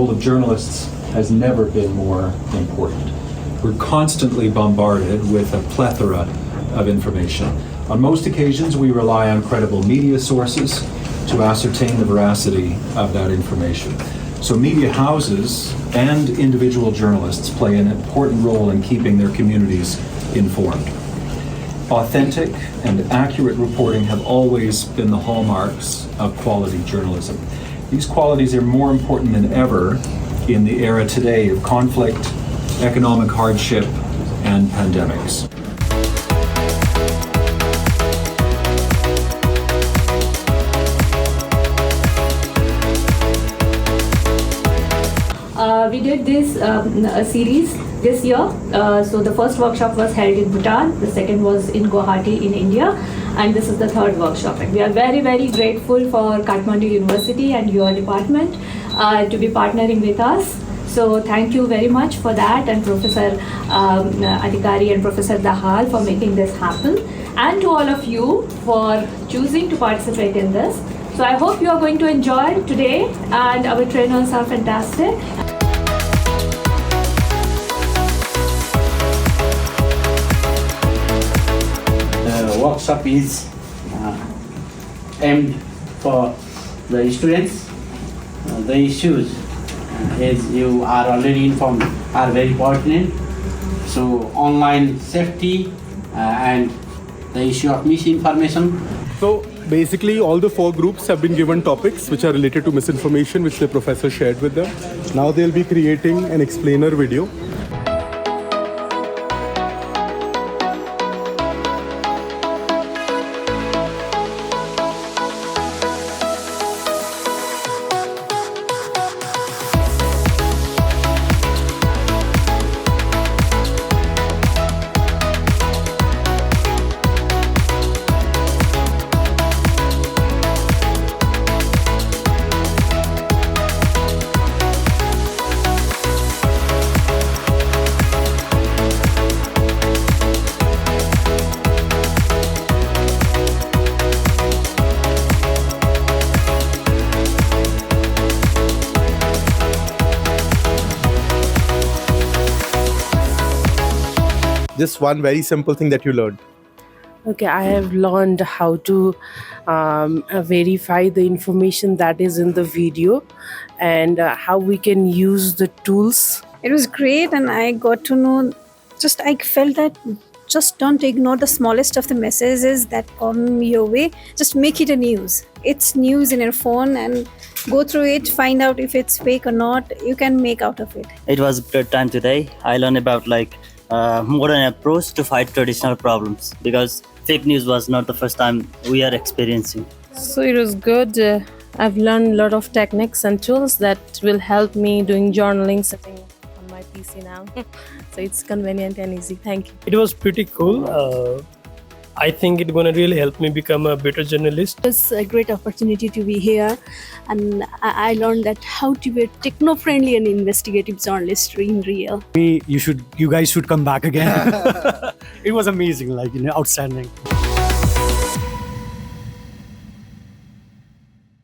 role of journalists has never been more important. We're constantly bombarded with a plethora of information. On most occasions, we rely on credible media sources to ascertain the veracity of that information. So media houses and individual journalists play an important role in keeping their communities informed. Authentic and accurate reporting have always been the hallmarks of quality journalism. These qualities are more important than ever in the era today of conflict, economic hardship, and pandemics. We did this series this year. So the first workshop was held in Bhutan, the second was in Guwahati in India, and this is the third workshop. And we are very, very grateful for Kathmandu University and your department to be partnering with us. So thank you very much for that, and Professor Adhikari and Professor Dahal for making this happen, and to all of you for choosing to participate in this. So I hope you are going to enjoy today, and our trainers are fantastic. The workshop is aimed for the students. The issues, as you are already informed, are very pertinent. So online safety and the issue of misinformation. So basically all the 4 groups have been given topics which are related to misinformation, which the professor shared with them. Now they'll be creating an explainer video. Just one very simple thing that you learned. Okay, I have learned how to verify the information that is in the video, and how we can use the tools. It was great, and I got to know, I felt that just don't ignore the smallest of the messages that come your way. Just make it a news. It's news in your phone, and go through it, find out if it's fake or not. You can make out of it. It was a good time today. I learned about modern approach to fight traditional problems, because fake news was not the first time we are experiencing. So it was good. I've learned a lot of techniques and tools that will help me doing journaling, sitting on my PC now. So it's convenient and easy. Thank you. It was pretty cool. I think it's going to really help me become a better journalist. It's a great opportunity to be here, and I learned that how to be a techno-friendly and investigative journalist in real. You guys should come back again. It was amazing, outstanding.